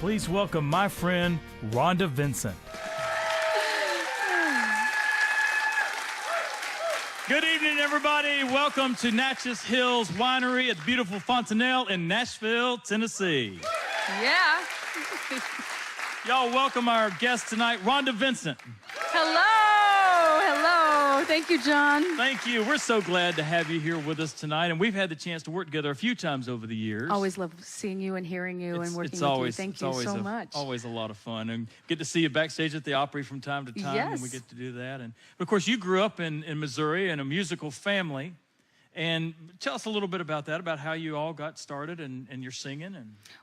Please welcome my friend, Rhonda Vincent. Good evening, everybody. Welcome to Natchez Hills Winery at the beautiful Fontanelle in Nashville, Tennessee. Yeah. Y'all welcome our guest tonight, Rhonda Vincent. Hello. Hello. Thank you, John. Thank you. We're so glad to have you here with us tonight, and we've had the chance to work together a few times over the years. Always love seeing you and hearing you and working with you. Thank you so much. Always a lot of fun, and get to see you backstage at the Opry from time to time, Yes. and we get to do that. And of course, you grew up in Missouri in a musical family. And tell us a little bit about that, about how you all got started and your singing.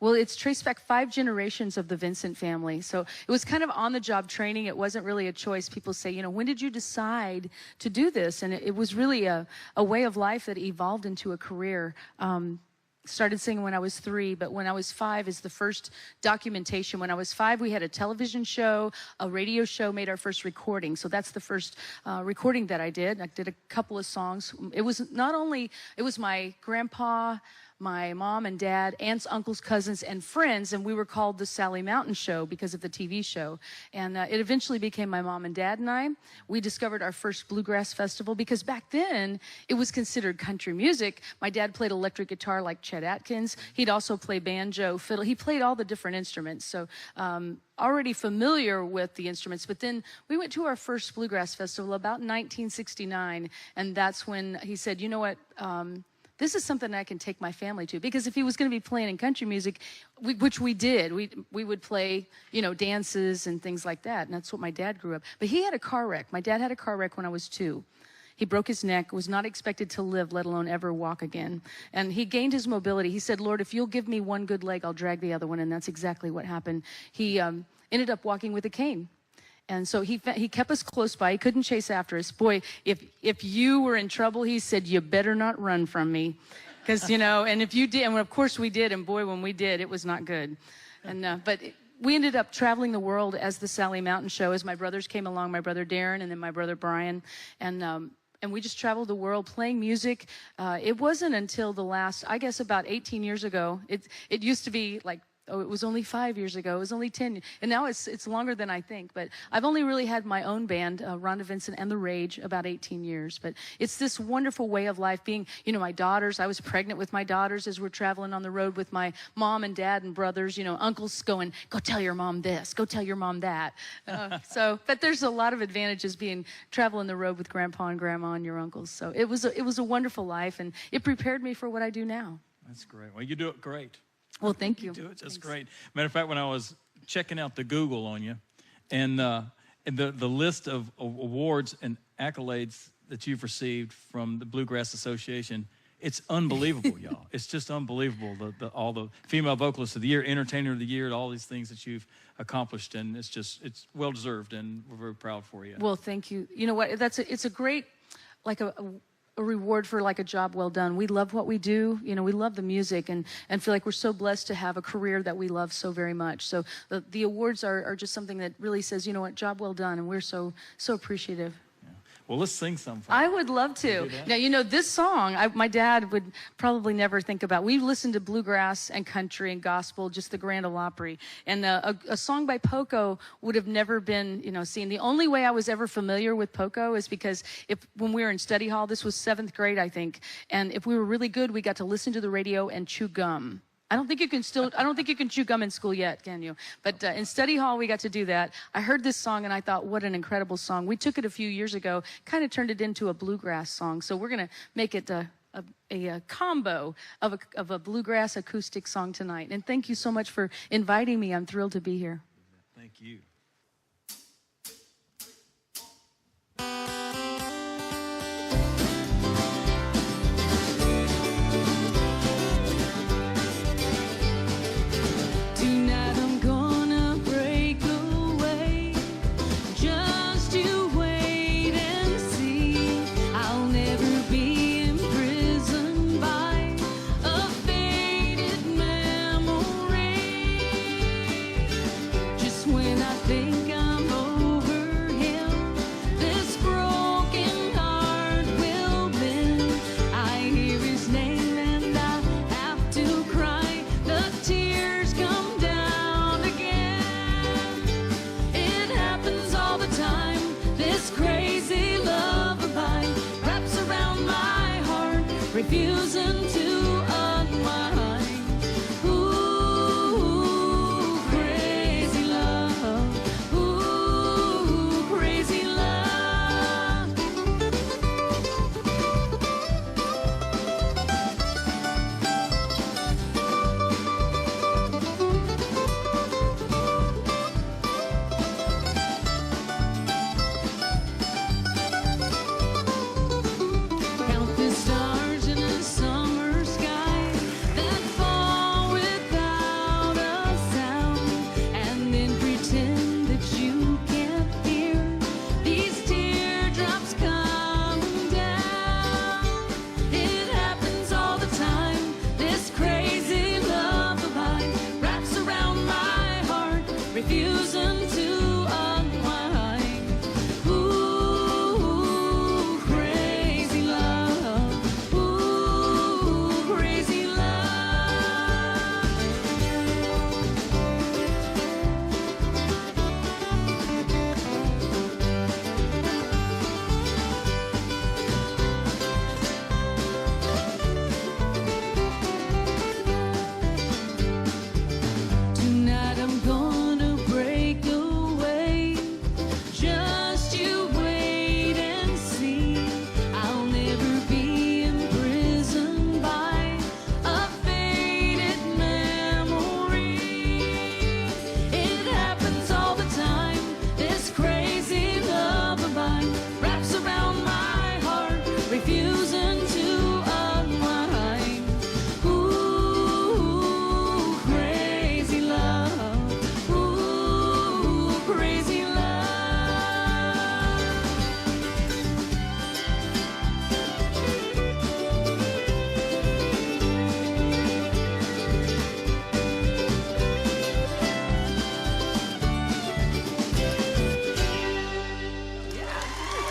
Well, it's traced back 5 generations of the Vincent family. So it was kind of on-the-job training. It wasn't really a choice. People say, you know, when did you decide to do this? And it was really a way of life that evolved into a career. Started singing when I was 3, but when I was 5 is the first documentation. When I was 5, we had a television show, a radio show, made our first recording. So that's the first recording that I did. I did a couple of songs. It was my grandpa, my mom and dad, aunts, uncles, cousins, and friends, and we were called the Sally Mountain Show because of the TV show. And it eventually became my mom and dad and I. We discovered our first bluegrass festival because back then it was considered country music. My dad played electric guitar like Chet Atkins. He'd also play banjo, fiddle. He played all the different instruments. So already familiar with the instruments. But then we went to our first bluegrass festival about 1969, and that's when he said, you know what, this is something I can take my family to. Because if he was going to be playing in country music, which we did, we would play, you know, dances and things like that. And that's what my dad grew up. But he had a car wreck. My dad had a car wreck when I was 2. He broke his neck, was not expected to live, let alone ever walk again. And he gained his mobility. He said, Lord, if you'll give me one good leg, I'll drag the other one. And that's exactly what happened. He ended up walking with a cane. And so he kept us close by. He couldn't chase after us. Boy, if you were in trouble, he said, you better not run from me. Because, you know, and if you did, and of course we did, and boy, when we did, it was not good. And but we ended up traveling the world as the Sally Mountain Show, as my brothers came along, my brother Darren and then my brother Brian. And we just traveled the world playing music. It wasn't until the last, I guess about 18 years ago, it used to be like, oh, it was only 5 years ago. It was only 10. And now it's longer than I think. But I've only really had my own band, Rhonda Vincent and The Rage, about 18 years. But it's this wonderful way of life being, you know, my daughters. I was pregnant with my daughters as we're traveling on the road with my mom and dad and brothers. You know, uncles going, go tell your mom this. Go tell your mom that. But there's a lot of advantages being traveling the road with grandpa and grandma and your uncles. So it was a wonderful life. And it prepared me for what I do now. That's great. Well, you do it great. Well, thank you. You do it just great. Matter of fact, when I was checking out the Google on you, and the list of awards and accolades that you've received from the Bluegrass Association, it's unbelievable, y'all. It's just unbelievable. All the Female Vocalist of the Year, Entertainer of the Year, all these things that you've accomplished, and it's well deserved, and we're very proud for you. Well, thank you. You know what? It's a great, like a reward for like a job well done. We love what we do. You know, we love the music and feel like we're so blessed to have a career that we love so very much. So the awards are just something that really says, you know what, job well done. And we're so appreciative. Well, let's sing some. I would love to. Now, you know, this song, my dad would probably never think about. We listened to bluegrass and country and gospel, just the Grand Ole Opry. And a song by Poco would have never been, you know, seen. The only way I was ever familiar with Poco is because when we were in study hall, this was 7th grade, I think. And if we were really good, we got to listen to the radio and chew gum. I don't think you can chew gum in school yet, can you? But in study hall, we got to do that. I heard this song and I thought, what an incredible song. We took it a few years ago, kind of turned it into a bluegrass song. So we're going to make it a combo of a bluegrass acoustic song tonight. And thank you so much for inviting me. I'm thrilled to be here. Thank you. When I refusing to unwind. Ooh, crazy love. Ooh, crazy love. Count the stars in a summer sky that fall without a sound, and then pretend that you can't hear these teardrops coming down. It happens all the time. This crazy love of mine wraps around my heart, refusing to unwind. Ooh, crazy love. Ooh, crazy love. Tonight I'm gonna break away. Just you wait and see. I'll never be imprisoned by a faded memory. It happens all the time. This crazy love of mine wraps around my heart, refusing to unwind. Ooh, crazy love. Ooh, crazy love.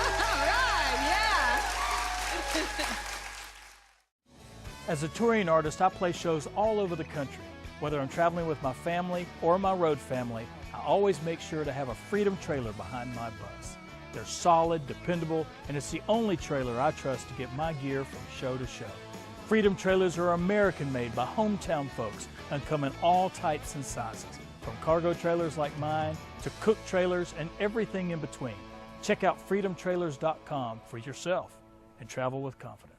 All right, yeah. As a touring artist, I play shows all over the country. Whether I'm traveling with my family or my road family, I always make sure to have a Freedom trailer behind my bus. They're solid, dependable, and it's the only trailer I trust to get my gear from show to show. Freedom trailers are American-made by hometown folks and come in all types and sizes, from cargo trailers like mine to cook trailers and everything in between. Check out freedomtrailers.com for yourself and travel with confidence.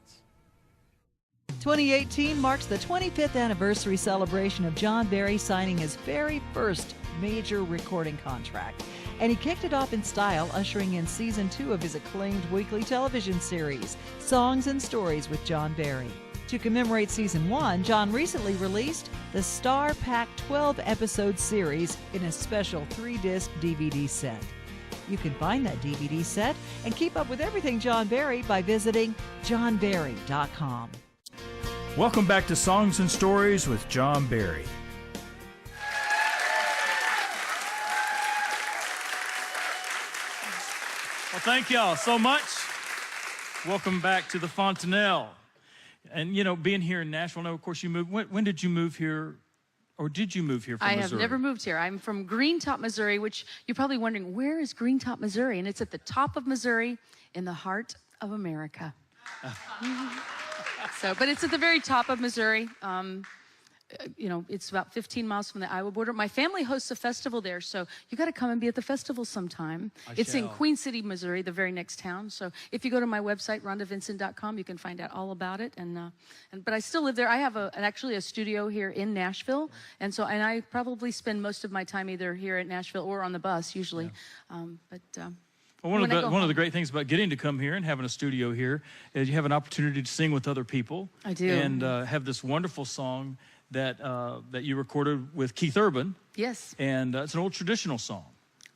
2018 marks the 25th anniversary celebration of John Barry signing his very first major recording contract. And he kicked it off in style, ushering in season 2 of his acclaimed weekly television series, Songs and Stories with John Barry. To commemorate season 1, John recently released the Star Pack 12-episode series in a special 3-disc DVD set. You can find that DVD set and keep up with everything John Barry by visiting johnbarry.com. Welcome back to Songs and Stories with John Barry. Well, thank y'all so much. Welcome back to the Fontanelle. And, you know, being here in Nashville, now, of course, you moved. When did you move here, or did you move here from I Missouri? have never moved here. I'm from Greentop, Missouri, which you're probably wondering, where is Greentop, Missouri? And it's at the top of Missouri in the heart of America. But it's at the very top of Missouri. You know, it's about 15 miles from the Iowa border. My family hosts a festival there, so you got to come and be at the festival sometime. It's in Queen City, Missouri, the very next town. So if you go to my website, RhondaVincent.com, you can find out all about it. But I still live there. I have actually a studio here in Nashville, and I probably spend most of my time either here at Nashville or on the bus usually. Well, one of the great things about getting to come here and having a studio here is you have an opportunity to sing with other people. I do. And have this wonderful song that you recorded with Keith Urban. Yes. And it's an old traditional song.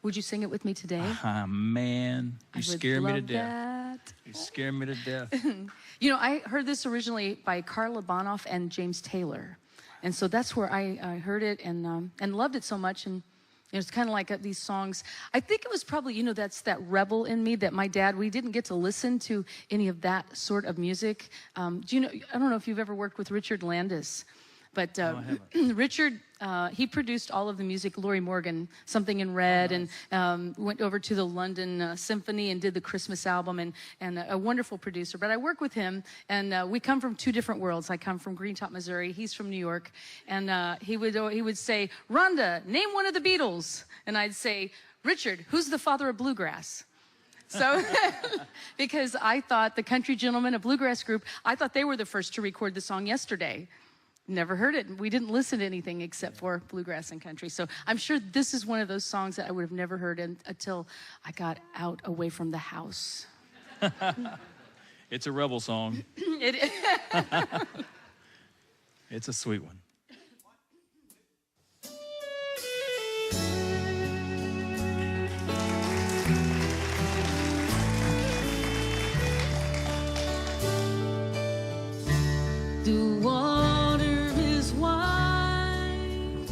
Would you sing it with me today? Man, you scare me to death. That. You scare me to death. You know, I heard this originally by Carla Bonoff and James Taylor. And so that's where I heard it and loved it so much. And it's kind of like these songs. I think it was probably, you know, that's that rebel in me that my dad, we didn't get to listen to any of that sort of music. Do you know, I don't know if you've ever worked with Richard Landis, But I haven't. Richard, he produced all of the music. Lori Morgan, Something in Red, and went over to the London Symphony and did the Christmas album, and a wonderful producer. But I work with him, and we come from two different worlds. I come from Greentop, Missouri. He's from New York, and he would say, "Rhonda, name one of the Beatles," and I'd say, "Richard, who's the father of bluegrass?" So, because I thought the Country Gentlemen, a bluegrass group, I thought they were the first to record the song Yesterday. Never heard it. We didn't listen to anything except for bluegrass and country. So I'm sure this is one of those songs that I would have never heard until I got out away from the house. It's a rebel song. It, It's a sweet one. the water is wide,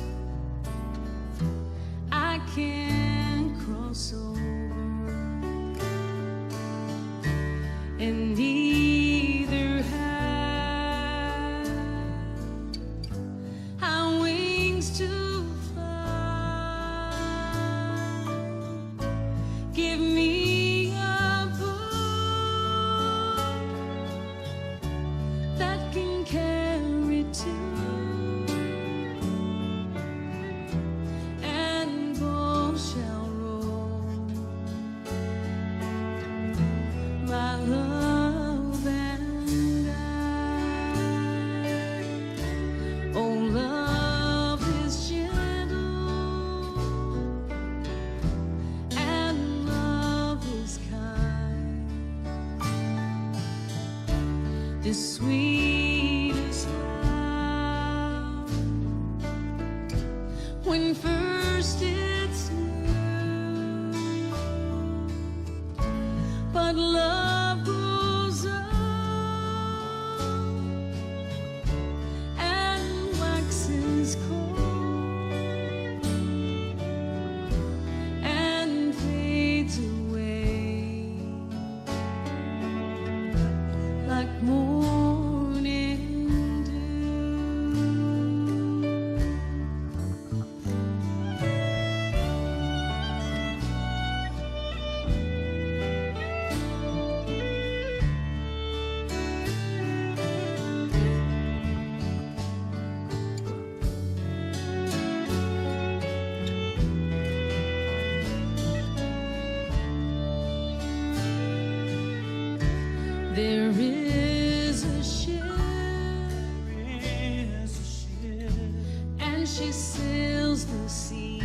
I can cross over, and neither have I wings to fly. Give me a boat that can carry two, and both shall roll my love and I. Oh, love is gentle and love is kind. The sweetest hour when first it's new, but love grows up and waxes cold and fades away like morning dew. There is a ship, and she sails the sea.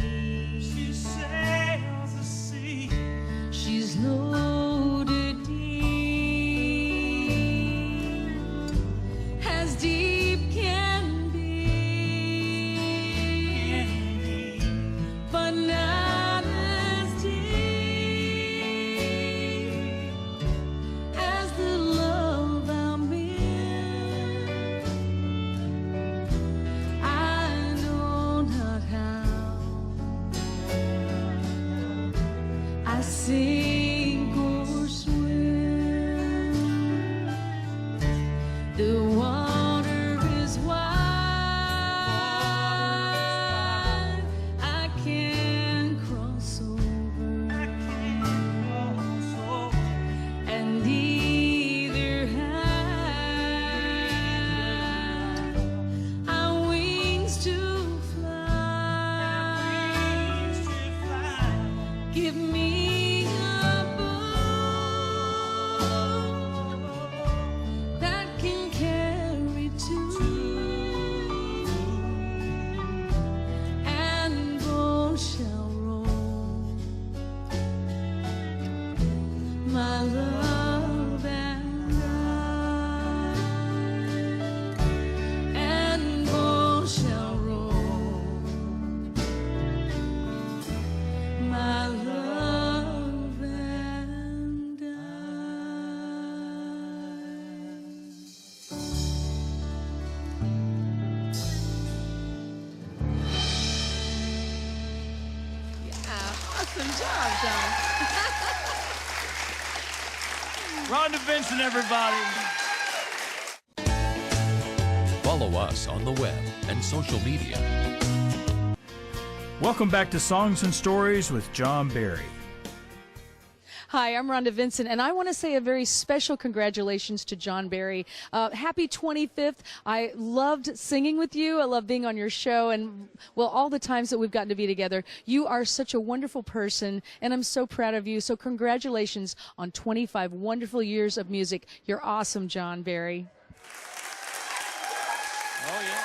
She's loaded deep, as deep can be, but not as deep as the love I'm in. I know not how I sink or swim. The water is wide, I can cross over, and either have I wings to fly. Give me a boat that can carry two, and both shall roll my love and I, and both shall roll my love and I. Awesome job, John. Rhonda Vincent, everybody. Follow us on the web and social media. Welcome back to Songs and Stories with John Barry. Hi, I'm Rhonda Vincent, and I want to say a very special congratulations to John Barry. Happy 25th. I loved singing with you. I love being on your show, and, well, all the times that we've gotten to be together. You are such a wonderful person, and I'm so proud of you. So congratulations on 25 wonderful years of music. You're awesome, John Barry. Oh, yeah.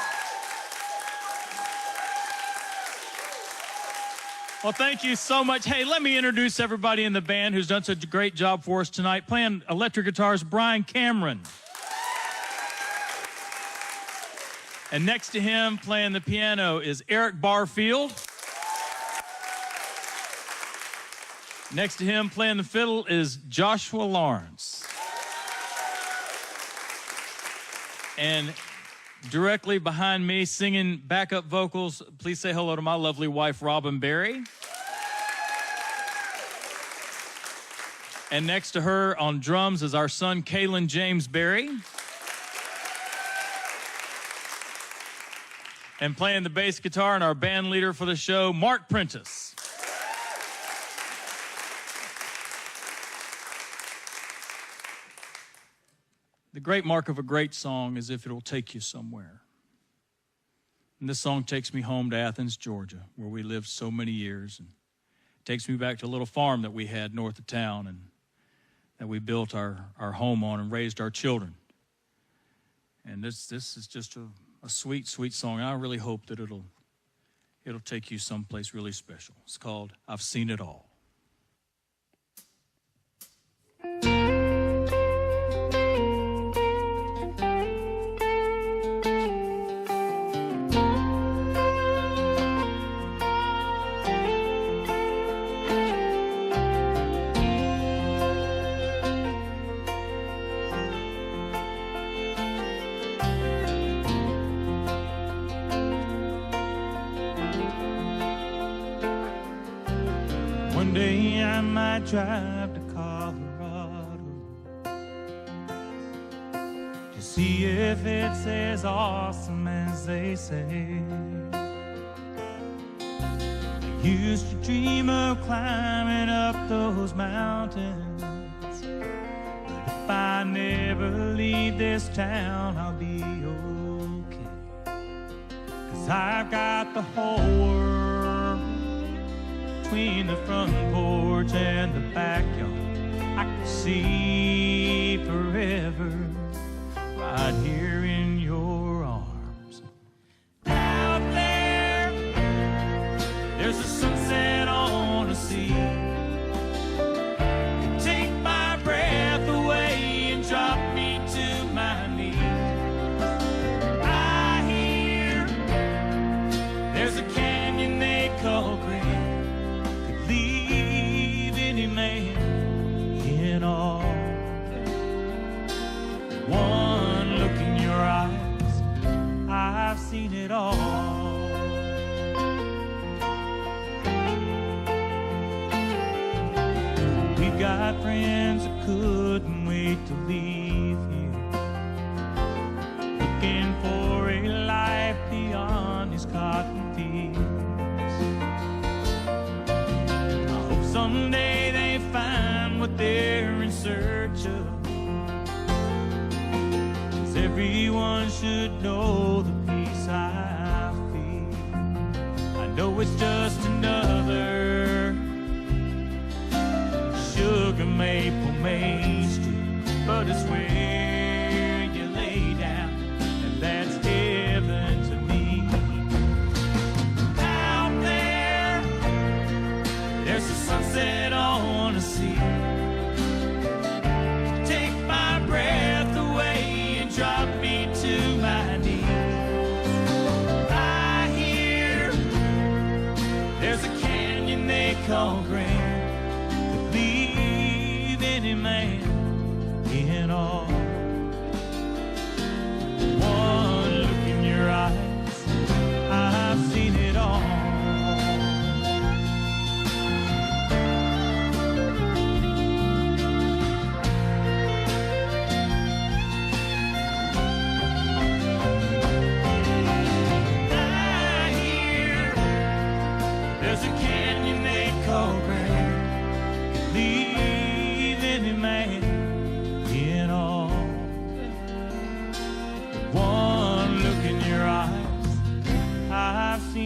Well, thank you so much. Hey, let me introduce everybody in the band who's done such a great job for us tonight. Playing electric guitars, Brian Cameron. And next to him, playing the piano, is Eric Barfield. Next to him, playing the fiddle, is Joshua Lawrence. And directly behind me, singing backup vocals, please say hello to my lovely wife, Robin Berry. And next to her on drums is our son, Kalen James Berry. And playing the bass guitar and our band leader for the show, Mark Prentice. The great mark of a great song is if it'll take you somewhere. And this song takes me home to Athens, Georgia, where we lived so many years. And it takes me back to a little farm that we had north of town and that we built our home on and raised our children. And this is just a sweet, sweet song. I really hope that it'll take you someplace really special. It's called I've Seen It All. One day I might drive to Colorado to see if it's as awesome as they say. I used to dream of climbing up those mountains, but if I never leave this town, I'll be okay. 'Cause I've got the whole world between the front porch and the backyard. I can see forever right here in your arms. Out there, there's a sunset I wanna see. Could take my breath away and drop me to my knees. I hear there's a canyon they call Great. Leave any man in awe. One look in your eyes, I've seen it all. We've got friends that couldn't wait to leave here, looking for a life beyond these cotton fields. Someday they find what they're in search of. 'Cause everyone should know the peace I feel. I know it's just another sugar maple Main Street, but it's where you lay down, and that's heaven to me. Out there, there's a sunset I wanna see. Take my breath away and drop me to my knees. I hear there's a canyon they call Grand that leave any man in awe. One look in your eyes, I've seen it all.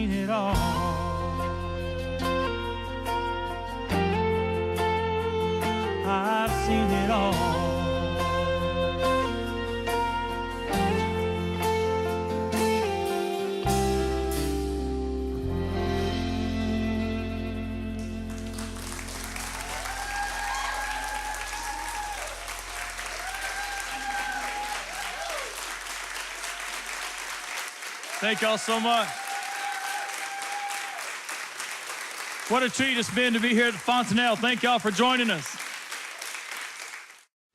seen it all. I've seen it all. Thank y'all so much. What a treat it's been to be here at the Fontanelle. Thank y'all for joining us.